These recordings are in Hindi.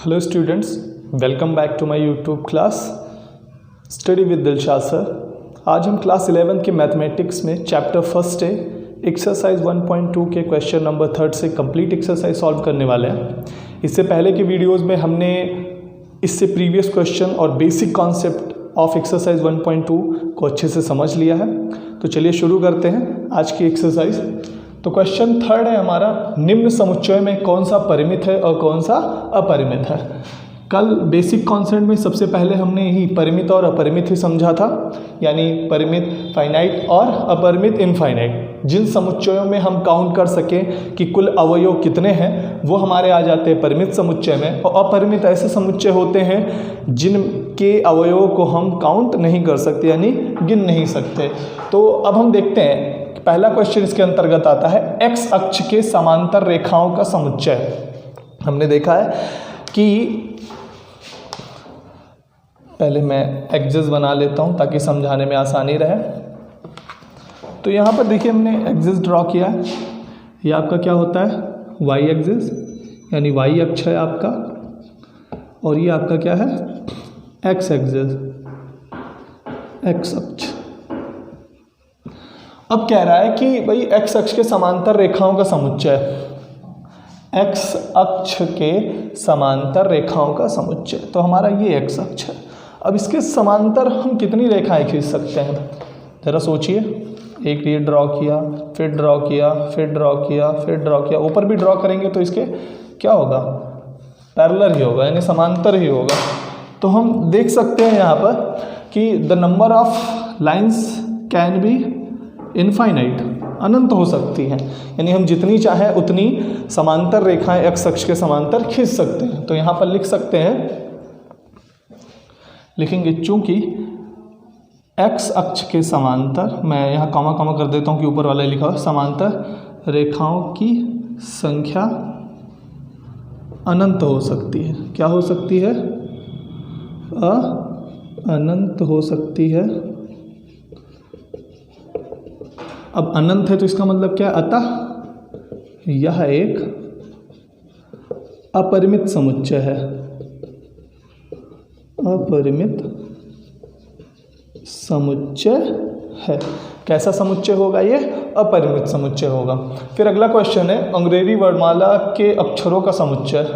Hello students, welcome back to my YouTube class study with Dilshad sir. आज हम क्लास 11 के मैथमेटिक्स में चैप्टर फर्स्ट है एक्सरसाइज 1.2 के क्वेश्चन नंबर 3 से कंप्लीट एक्सरसाइज सॉल्व करने वाले हैं। इससे पहले के वीडियोस में हमने इससे प्रीवियस क्वेश्चन और बेसिक कॉन्सेप्ट ऑफ एक्सरसाइज 1.2 को अच्छे से समझ लिया है। तो चलिए शुरू करते हैं आज की एक्सरसाइज। तो क्वेश्चन 3 है हमारा, निम्न समुच्चय में कौन सा परिमित है और कौन सा अपरिमित है। कल बेसिक कॉन्सेप्ट में सबसे पहले हमने यही परिमित और अपरिमित ही समझा था, यानी परिमित फाइनाइट और अपरिमित इनफाइनाइट। जिन समुच्चयों में हम काउंट कर सकें कि कुल अवयव कितने हैं वो हमारे आ जाते हैं परिमित समुच्चय में, और अपरिमित ऐसे समुच्चय होते हैं जिनके अवयवों को हम काउंट नहीं कर सकते, यानी गिन नहीं सकते। तो अब हम देखते हैं, पहला क्वेश्चन इसके अंतर्गत आता है एक्स अक्ष के समांतर रेखाओं का समुच्चय। हमने देखा है कि पहले मैं एक्सिस बना लेता हूं ताकि समझाने में आसानी रहे। तो यहाँ पर देखिए हमने एक्सिस ड्रॉ किया है। ये आपका क्या होता है, वाई एक्सिस, यानी वाई अक्ष है आपका, और ये आपका क्या है, एक्स एक्सिस, एक्स अक्ष। अब कह रहा है कि भाई एक्स अक्ष के समांतर रेखाओं का समुच्चय, एक्स अक्ष के समांतर रेखाओं का समुच्चय। तो हमारा ये एक्स अक्ष है। अब इसके समांतर हम कितनी रेखाएं खींच सकते हैं, जरा सोचिए। एक ये ड्रॉ किया, फिर ड्रॉ किया, फिर ड्रॉ किया, फिर ड्रॉ किया, ऊपर भी ड्रॉ करेंगे तो इसके क्या होगा, पैरेलल ही होगा, यानी समांतर ही होगा। तो हम देख सकते हैं यहाँ पर कि the number of lines can be infinite, अनंत हो सकती हैं, यानी हम जितनी चाहें उतनी समांतर रेखाएं एक्स अक्ष के समांतर खींच सकते हैं। तो यहाँ पर लिख सकते हैं, लिखेंगे चूंकि एक्स अक्ष के समांतर, मैं यहाँ कॉमा कॉमा कर देता हूँ कि ऊपर वाला लिखा हो, समांतर रेखाओं की संख्या अनंत हो सकती है। क्या हो सकती है, अनंत हो सकती है। अब अनंत है तो इसका मतलब क्या है, अतः यह एक अपरिमित समुच्चय है। अपरिमित समुच्चय है। कैसा समुच्चय होगा ये, अपरिमित समुच्चय होगा। फिर अगला क्वेश्चन है अंग्रेजी वर्णमाला के अक्षरों का समुच्चय।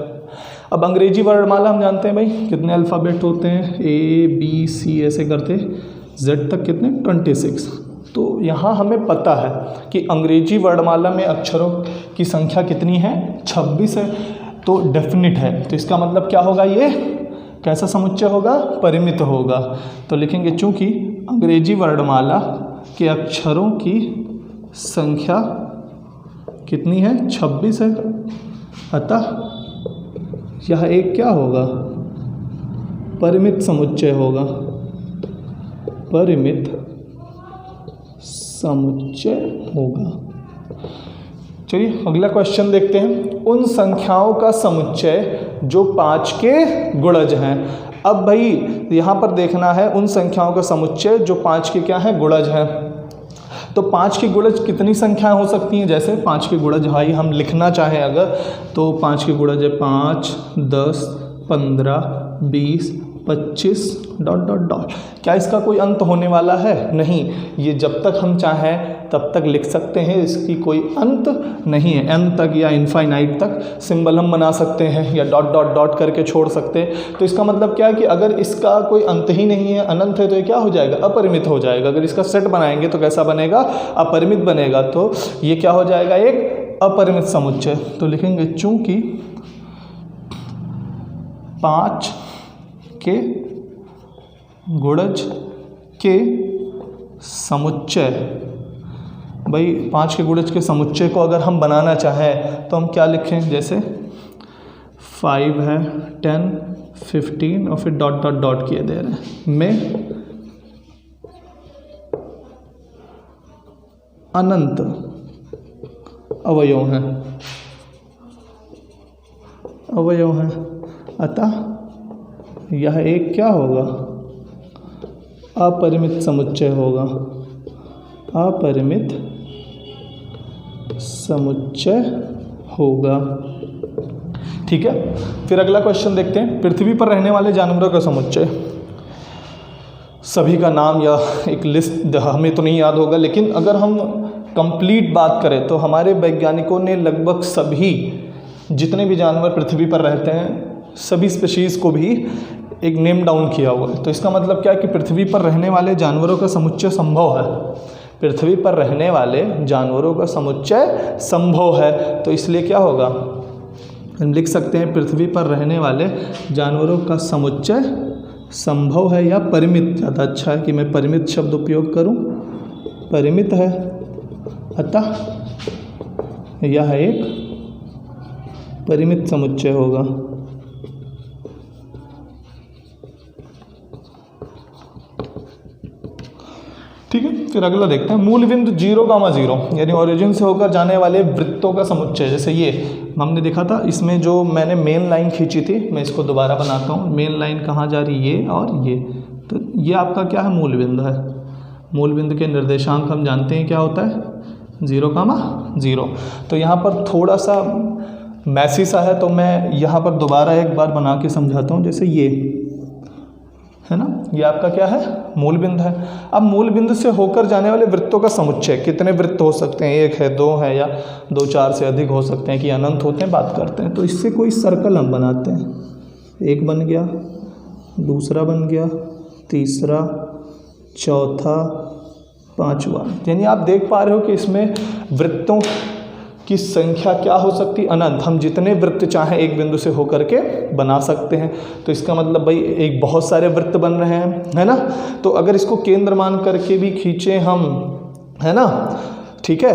अब अंग्रेजी वर्णमाला हम जानते हैं भाई कितने अल्फ़ाबेट होते हैं, ए बी सी ऐसे करते, जेड तक कितने, 26। तो यहाँ हमें पता है कि अंग्रेजी वर्णमाला में अक्षरों की संख्या कितनी है, 26 है। तो डेफिनिट है, तो इसका मतलब क्या होगा, ये कैसा समुच्चय होगा, परिमित होगा। तो लिखेंगे चूंकि अंग्रेजी वर्णमाला के अक्षरों की संख्या कितनी है, 26 है, अतः यह एक क्या होगा, परिमित समुच्चय होगा, परिमित समुच्चय होगा। चलिए अगला क्वेश्चन देखते हैं, उन संख्याओं का समुच्चय जो 5 के गुणज हैं। अब भाई यहाँ पर देखना है उन संख्याओं का समुच्चय जो 5 के क्या है, गुणज हैं। तो 5 के गुणज कितनी संख्याएं हो सकती हैं, जैसे 5 के गुणज भाई हम लिखना चाहें अगर, तो 5 के गुणज है 5, 10, 15, 20, 25 ... क्या इसका कोई अंत होने वाला है, नहीं। ये जब तक हम चाहें तब तक लिख सकते हैं, इसकी कोई अंत नहीं है। एन तक या इनफाइनाइट तक सिंबल हम बना सकते हैं, या ... करके छोड़ सकते हैं। तो इसका मतलब क्या है कि अगर इसका कोई अंत ही नहीं है, अनंत है, तो ये क्या हो जाएगा, अपरिमित हो जाएगा। अगर इसका सेट बनाएंगे तो कैसा बनेगा, अपरिमित बनेगा। तो ये क्या हो जाएगा, एक अपरिमित समुच्चय। तो लिखेंगे चूंकि 5 के गुणज के समुच्चय, भाई 5 के गुणज के समुच्चय को अगर हम बनाना चाहें तो हम क्या लिखें, जैसे 5 है, 10, 15 और फिर ... किए दे रहे हैं, में अनंत अवयव हैं, अतः यह एक क्या होगा, अपरिमित समुच्चय होगा, अपरिमित समुच्चय होगा। ठीक है, फिर अगला क्वेश्चन देखते हैं। पृथ्वी पर रहने वाले जानवरों का समुच्चय, सभी का नाम या एक लिस्ट हमें तो नहीं याद होगा, लेकिन अगर हम कंप्लीट बात करें तो हमारे वैज्ञानिकों ने लगभग सभी जितने भी जानवर पृथ्वी पर रहते हैं सभी स्पीशीज़ को भी एक नेम डाउन किया हुआ है। तो इसका मतलब क्या है कि पृथ्वी पर रहने वाले जानवरों का समुच्चय संभव है, पृथ्वी पर रहने वाले जानवरों का समुच्चय संभव है। तो इसलिए क्या होगा, हम लिख सकते हैं पृथ्वी पर रहने वाले जानवरों का समुच्चय संभव है या परिमित, ज़्यादा अच्छा है कि मैं परिमित शब्द उपयोग करूं, परिमित है, अतः यह एक परिमित समुच्चय होगा। ठीक है, फिर अगला देखते हैं। मूल बिंदु 0,0 यानी ओरिजिन से होकर जाने वाले वृत्तों का समुच्चय, जैसे ये हमने देखा था, इसमें जो मैंने मेन लाइन खींची थी, मैं इसको दोबारा बनाता हूँ। मेन लाइन कहाँ जा रही है, ये और ये, तो ये आपका क्या है, मूल बिंदु है। मूल बिंदु के निर्देशांक हम जानते हैं क्या होता है, 0,0। तो यहाँ पर थोड़ा सा मैसी सा है, तो मैं यहाँ पर दोबारा एक बार बना के समझाता हूँ। जैसे ये है ना, ये आपका क्या है, मूल बिंदु है। अब मूल बिंदु से होकर जाने वाले वृत्तों का समुच्चय, कितने वृत्त हो सकते हैं, 1 है, 2 है, या 2, 4 से अधिक हो सकते हैं कि अनंत होते हैं, बात करते हैं। तो इससे कोई सर्कल हम बनाते हैं, 1 बन गया, दूसरा बन गया, तीसरा, चौथा, 5वां। यानी आप देख पा रहे हो कि इसमें वृत्तों की संख्या क्या हो सकती है, अनंत। हम जितने वृत्त चाहें एक बिंदु से होकर के बना सकते हैं। तो इसका मतलब भाई एक बहुत सारे वृत्त बन रहे हैं, है ना। तो अगर इसको केंद्र मान करके भी खींचे हम, है ना, ठीक है,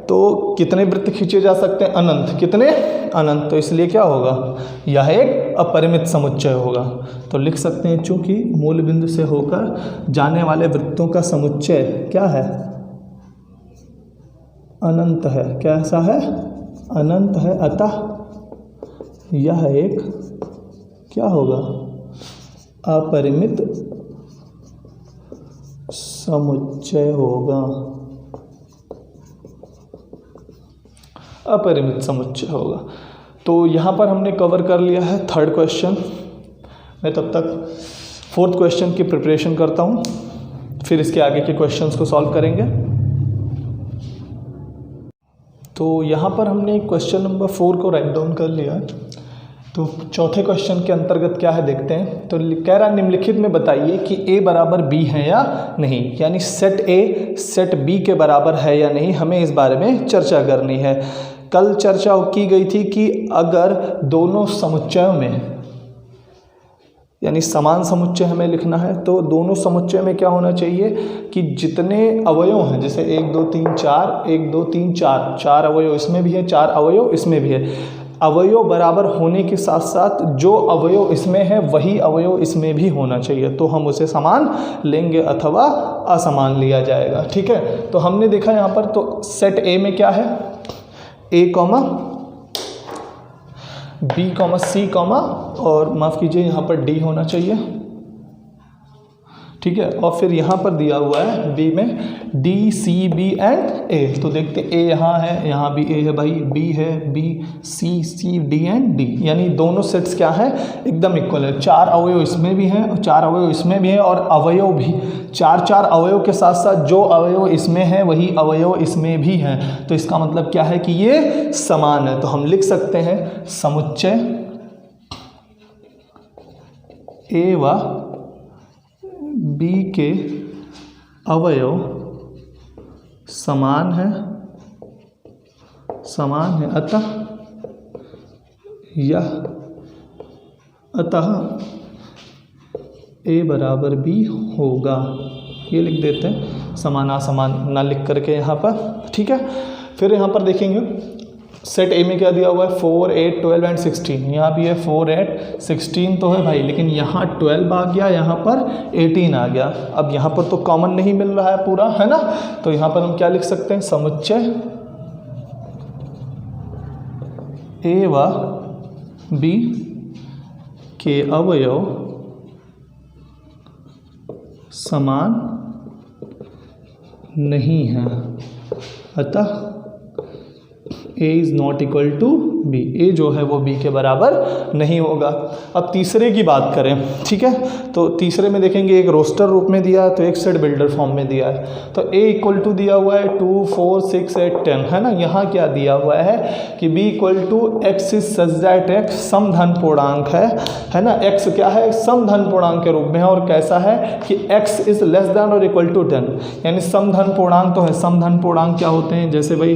तो कितने वृत्त खींचे जा सकते हैं, अनंत। कितने, अनंत। तो इसलिए क्या होगा, यह एक अपरिमित समुच्चय होगा। तो लिख सकते हैं चूंकि मूल बिंदु से होकर जाने वाले वृत्तों का समुच्चय क्या है, अनंत है। कैसा है, अनंत है, अतः यह एक क्या होगा, अपरिमित समुच्चय होगा, अपरिमित समुच्चय होगा। तो यहाँ पर हमने कवर कर लिया है 3rd क्वेश्चन। मैं तब तक 4th क्वेश्चन की प्रिपरेशन करता हूँ, फिर इसके आगे के क्वेश्चंस को सॉल्व करेंगे। तो यहाँ पर हमने क्वेश्चन नंबर 4 को राइट डाउन कर लिया। तो 4थे क्वेश्चन के अंतर्गत क्या है देखते हैं। तो कह रहा निम्नलिखित में बताइए कि A बराबर B है या नहीं, यानी सेट A सेट B के बराबर है या नहीं, हमें इस बारे में चर्चा करनी है। कल चर्चा की गई थी कि अगर दोनों समुच्चयों में, यानी समान समुच्चय हमें लिखना है, तो दोनों समुच्चय में क्या होना चाहिए कि जितने अवयव हैं, जैसे 1 2 3 4, 1 2 3 4, 4 अवयव इसमें भी है, 4 अवयव इसमें भी है। अवयव बराबर होने के साथ साथ जो अवयव इसमें है वही अवयव इसमें भी होना चाहिए, तो हम उसे समान लेंगे अथवा असमान लिया जाएगा। ठीक है, तो हमने देखा यहाँ पर, तो सेट ए में क्या है, A, B, C, और माफ़ कीजिए यहाँ पर D होना चाहिए। ठीक है, और फिर यहाँ पर दिया हुआ है B में D, C, B and A। तो देखते A यहाँ है, यहाँ भी A है भाई, B है, B, C, D and D, यानी दोनों सेट्स क्या है, एकदम इक्वल है। 4 अवयव इसमें भी हैं और 4 अवयव इसमें भी हैं, और अवयव भी 4 अवयव के साथ साथ जो अवयव इसमें है वही अवयव इसमें भी हैं। तो इसका मतलब क्या है कि ये समान है। तो हम लिख सकते हैं समुच्चय A व B के अवयव समान है, अतः A बराबर B होगा। ये लिख देते हैं, समान असमान ना लिख करके यहाँ पर। ठीक है, फिर यहाँ पर देखेंगे सेट ए में क्या दिया हुआ है, 4, 8, 12 एंड 16। यहाँ भी है 4, 8, 16 तो है भाई, लेकिन यहाँ 12 आ गया, यहाँ पर 18 आ गया। अब यहाँ पर तो कॉमन नहीं मिल रहा है पूरा, है ना। तो यहाँ पर हम क्या लिख सकते हैं, समुच्चय ए व बी के अवयव समान नहीं है, अतः A is not equal to B, A जो है वो बी के बराबर नहीं होगा। अब तीसरे की बात करें, ठीक है, तो तीसरे में देखेंगे एक रोस्टर रूप में दिया है तो एक सेट बिल्डर फॉर्म में दिया है। तो ए इक्वल टू दिया हुआ है 2 4 6 8 10, है ना। यहाँ क्या दिया हुआ है कि B equal to X is such that X समधन पूर्णांक है ना। एक्स क्या है, समधन पूर्णांक के रूप में है, और कैसा है कि एक्स इज लेस देन और इक्वल टू 10, यानी समधन पूर्णांक तो है। समधन पूर्णांक क्या होते हैं, जैसे भाई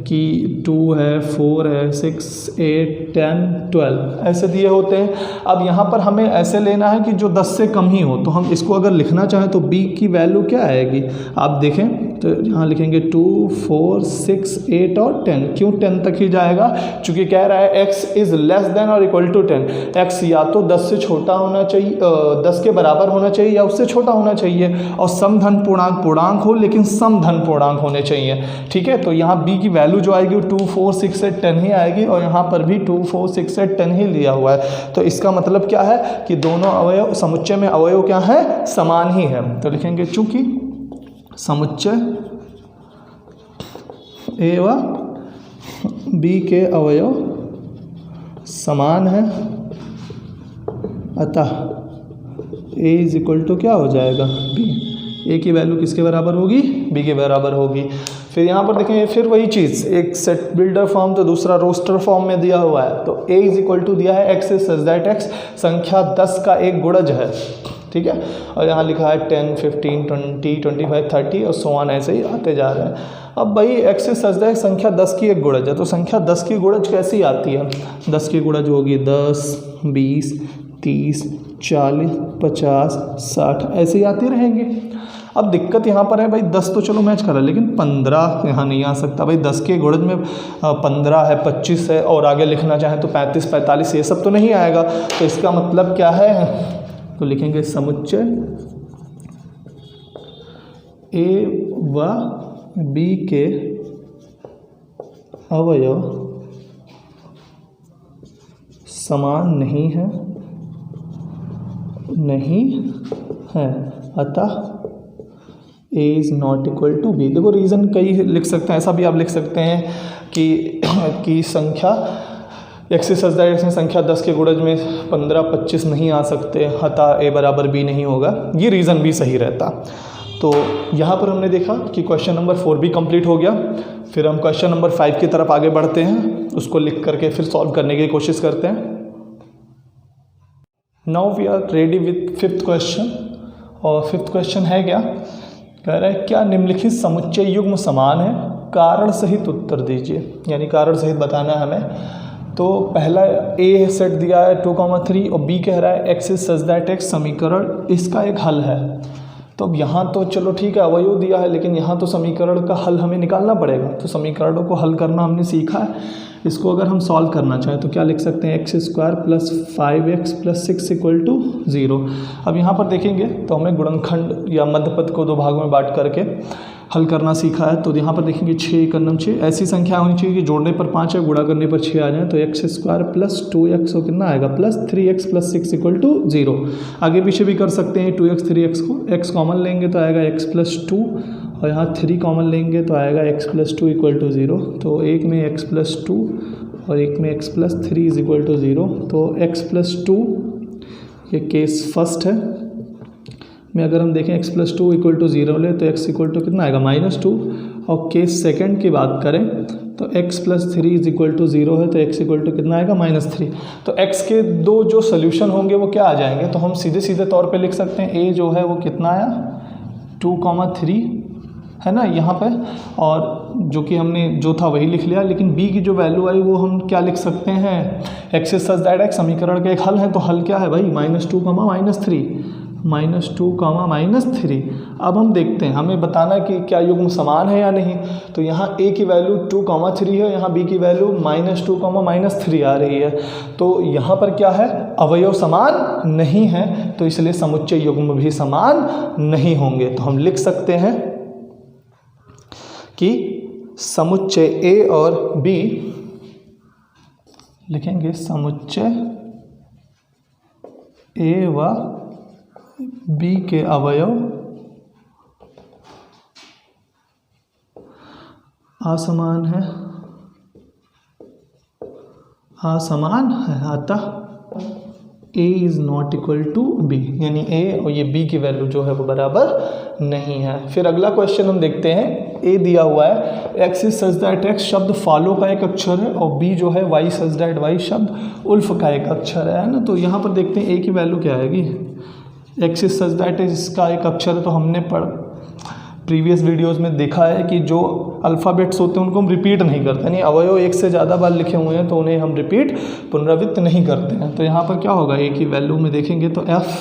कि 2 है, 4 है, 6 8 10 12 ऐसे दिए होते हैं। अब यहाँ पर हमें ऐसे लेना है कि जो 10 से कम ही हो, तो हम इसको अगर लिखना चाहें तो b की वैल्यू क्या आएगी, आप देखें तो यहाँ लिखेंगे 2 4 6 8 और 10। क्यों 10 तक ही जाएगा, चूँकि कह रहा है x इज़ लेस देन और इक्वल टू 10, x या तो 10 से छोटा होना चाहिए, 10 के बराबर होना चाहिए या उससे छोटा होना चाहिए, और समधन पूर्णांक हो, लेकिन समधन पूर्णांक होने चाहिए, ठीक है। तो यहाँ b की वैल्यू जो आएगी वो 2 4 6 8 10 ही आएगी, और यहाँ पर भी 2 4 6 8 10 ही लिया हुआ है। तो इसका मतलब क्या है कि दोनों अवयव समुच्चय में अवयव क्या है, समान ही है। तो लिखेंगे चूंकि समुच्चय ए व बी के अवयव समान है, अतः ए इज इक्वल टू क्या हो जाएगा, बी। ए की वैल्यू किसके बराबर होगी, बी के बराबर होगी। फिर यहाँ पर देखें, फिर वही चीज़, एक सेट बिल्डर फॉर्म तो दूसरा रोस्टर फॉर्म में दिया हुआ है। तो ए इज इक्वल टू दिया है x is such that x संख्या 10 का एक गुणज है, ठीक है, और यहाँ लिखा है 10 15 20 25 30 और सो ऑन, ऐसे ही आते जा रहे हैं। अब भाई एक्स इज सच दैट संख्या 10 की एक गुणज है, तो संख्या 10 की गुणज कैसी आती है, 10 की गुणज होगी 10 20 30 40 50 60 ऐसे ही आती रहेंगे। अब दिक्कत यहाँ पर है भाई 10 तो चलो मैच करा, लेकिन 15 यहाँ नहीं आ सकता भाई। 10 के गुणज में 15 है, 25 है, और आगे लिखना चाहें तो 35 45 ये सब तो नहीं आएगा। तो इसका मतलब क्या है, तो लिखेंगे समुच्चय ए व बी के अवयव समान नहीं है, अतः A is not equal to B. देखो रीज़न कई लिख सकते हैं, ऐसा भी आप लिख सकते हैं कि संख्या x is such that x में संख्या 10 के गुणज में 15 25 नहीं आ सकते, अतः ए बराबर बी नहीं होगा, ये रीज़न भी सही रहता। तो यहाँ पर हमने देखा कि क्वेश्चन नंबर 4 भी कंप्लीट हो गया। फिर हम क्वेश्चन नंबर 5 की तरफ आगे बढ़ते हैं, उसको लिख करके फिर सॉल्व करने की कोशिश करते हैं। Now we are ready with 5th question. और 5th क्वेश्चन है क्या, कह रहा है क्या निम्नलिखित समुच्चय युग्म समान है, कारण सहित उत्तर दीजिए, यानी कारण सहित बताना है हमें। तो पहला ए सेट दिया है 2,3 और बी कह रहा है x is such that x समीकरण, इसका एक हल है। तो अब यहाँ तो चलो ठीक है अवयव दिया है, लेकिन यहाँ तो समीकरण का हल हमें निकालना पड़ेगा। तो समीकरणों को हल करना हमने सीखा है, इसको अगर हम सॉल्व करना चाहें तो क्या लिख सकते हैं, x square plus 5x plus 6 equal to 0। अब यहाँ पर देखेंगे तो हमें गुणनखंड या मध्यपद को 2 भागों में बांट करके हल करना सीखा है। तो यहाँ पर देखेंगे 6 एकम 6 ऐसी संख्या होनी चाहिए कि जोड़ने पर 5 है, गुणा करने पर 6 आ जाए। तो एक्स स्क्वायर प्लस 2x को कितना आएगा, plus 3x plus 6 equal to 0। आगे पीछे भी कर सकते हैं, 2x 3x को x कॉमन लेंगे तो आएगा x प्लस 2, और यहाँ 3 कॉमन लेंगे तो आएगा x प्लस 2 इक्वल टू 0। तो एक में x प्लस 2 और एक में x plus 3 is equal to 0। तो x प्लस 2 ये केस फर्स्ट है में अगर हम देखें x प्लस 2 इक्वल टू 0 ले तो x इक्वल टू कितना आएगा, -2। और केस सेकंड की बात करें तो x plus 3 is equal to 0 है, तो x इक्वल टू कितना आएगा, -3। तो x के 2 जो सोल्यूशन होंगे वो क्या आ जाएंगे, तो हम सीधे सीधे तौर पे लिख सकते हैं a जो है वो कितना आया 2,3 है ना यहाँ पे, और जो कि हमने जो था वही लिख लिया। लेकिन b की जो वैल्यू आई वो हम क्या लिख सकते हैं, x is such that x समीकरण का एक हल है। तो हल क्या है भाई, -2, -3। अब हम देखते हैं, हमें बताना कि क्या युग्म समान है या नहीं। तो यहाँ a की वैल्यू 2,3 है, यहाँ b की वैल्यू -2, -3 आ रही है। तो यहाँ पर क्या है, अवयव समान नहीं है, तो इसलिए समुच्चय युग्म भी समान नहीं होंगे। तो हम लिख सकते हैं कि समुच्चय a और b, लिखेंगे समुच्चय a व b के अवयव असमान है, असमान है, अतः a is not equal to b, यानी a और ये b की वैल्यू जो है वो बराबर नहीं है। फिर अगला क्वेश्चन हम देखते हैं, a दिया हुआ है x is such that x शब्द फॉलो का एक अक्षर है और b जो है y सच दैट y शब्द उल्फ का एक अक्षर है ना। तो यहाँ पर देखते हैं a की वैल्यू क्या आएगी। x इज सच दैट इसका एक अक्षर है, तो हमने प्रीवियस वीडियोस में देखा है कि जो अल्फ़ाबेट्स होते हैं उनको हम रिपीट नहीं करते, यानी अवयव एक से ज़्यादा बार लिखे हुए हैं तो उन्हें हम रिपीट पुनरावृत्त नहीं करते हैं। तो यहाँ पर क्या होगा, ए की वैल्यू में देखेंगे तो F,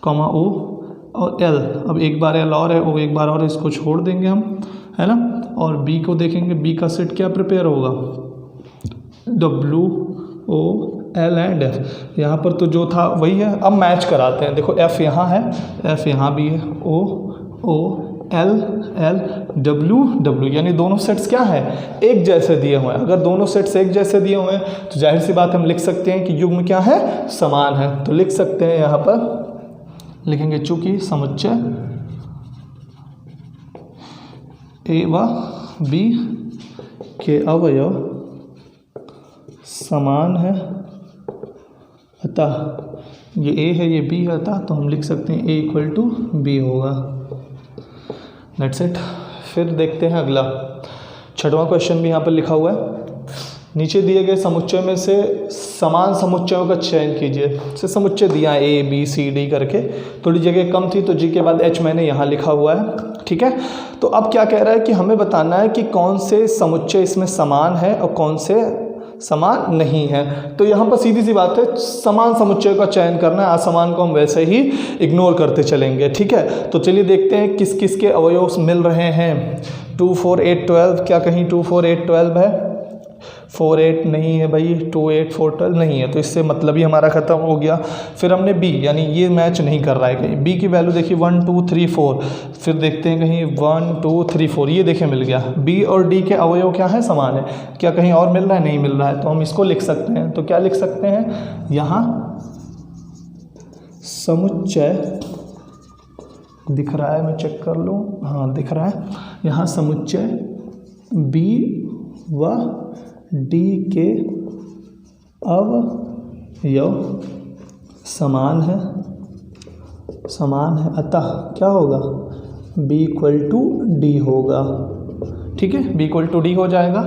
O और L, अब एक बार L और है और एक बार और, इसको छोड़ देंगे हम, है ना। और B को देखेंगे, B का सेट क्या प्रिपेयर होगा, W O L and F। यहाँ पर तो जो था वही है, अब मैच कराते हैं। देखो F यहाँ है, F यहाँ भी है, O L L W W, यानी दोनों सेट्स क्या है, एक जैसे दिए हुए हैं। अगर दोनों सेट्स एक जैसे दिए हुए हैं तो जाहिर सी बात हम लिख सकते हैं कि युग्म क्या है, समान है। तो लिख सकते हैं, यहाँ पर लिखेंगे चूंकि समुच्चय A व B के अवयव समान है, अतः ये A है, ये B है, अतः तो हम लिख सकते हैं A इक्वल टू B होगा। That's it. फिर देखते हैं अगला 6वां क्वेश्चन भी यहाँ पर लिखा हुआ है। नीचे दिए गए समुच्चय में से समान समुच्चयों का चयन कीजिए। से समुच्चय दिया है A B C D करके, थोड़ी जगह कम थी तो G के बाद H मैंने यहाँ लिखा हुआ है, ठीक है। तो अब क्या कह रहा है कि हमें बताना है कि कौन से समुच्चय इसमें समान है और कौन से समान नहीं है। तो यहाँ पर सीधी सी बात है, समान समुच्चय का चयन करना है, असमान को हम वैसे ही इग्नोर करते चलेंगे, ठीक है। तो चलिए देखते हैं किस किस के अवयव मिल रहे हैं। 2 4 8 12, क्या कहीं 2 4 8 12 है? 4 8 नहीं है भाई, 2 8 4 12 नहीं है, तो इससे मतलब ही हमारा ख़त्म हो गया। फिर हमने B, यानी ये मैच नहीं कर रहा है कहीं। B की वैल्यू देखिए 1 2 3 4, फिर देखते हैं कहीं 1 2 3 4, ये देखिए मिल गया। B और D के अवयव क्या है, समान है। क्या कहीं और मिल रहा है, नहीं मिल रहा है, तो हम इसको लिख सकते हैं। तो क्या लिख सकते हैं, यहाँ समुच्चय दिख रहा है, मैं चेक कर लूँ, हाँ दिख रहा है। यहाँ समुच्चय B व D के अवयव समान है, अतः क्या होगा, B इक्वल टू D होगा, ठीक है। B इक्वल टू D हो जाएगा।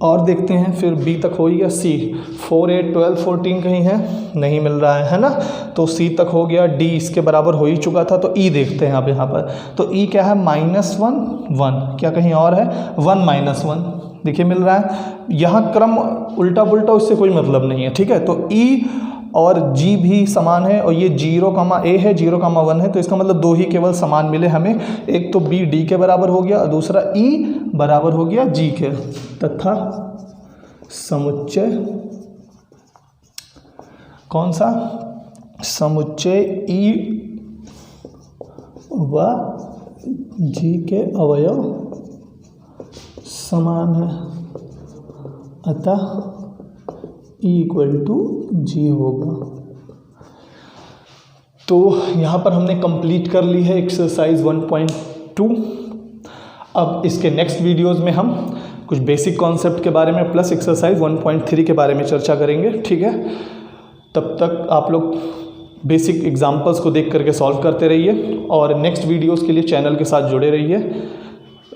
और देखते हैं फिर B तक हो गया। C 4 8 12 14 कहीं है, नहीं मिल रहा है ना, तो C तक हो गया। D इसके बराबर हो ही चुका था, तो E देखते हैं आप यहाँ पर। तो E क्या है, -1 1, क्या कहीं और है 1 -1, देखिए मिल रहा है। यहाँ क्रम उल्टा पुल्टा, उससे कोई मतलब नहीं है, ठीक है। तो E और G भी समान है और ये 0, A है, 0, 1 है, तो इसका मतलब दो ही केवल समान मिले हमें। एक तो B D के बराबर हो गया और दूसरा E बराबर हो गया G के, तथा समुच्चय कौन सा, समुच्चय E व G के अवयव समान है, अतः E इक्वल टू G होगा। तो यहाँ पर हमने कंप्लीट कर ली है एक्सरसाइज 1.2। अब इसके नेक्स्ट वीडियोस में हम कुछ बेसिक कॉन्सेप्ट के बारे में प्लस एक्सरसाइज 1.3 के बारे में चर्चा करेंगे, ठीक है। तब तक आप लोग बेसिक एग्जाम्पल्स को देख करके सॉल्व करते रहिए और नेक्स्ट वीडियोस के लिए चैनल के साथ जुड़े रहिए।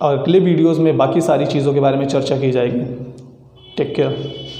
और अगले वीडियोस में बाकी सारी चीज़ों के बारे में चर्चा की जाएगी। Take care.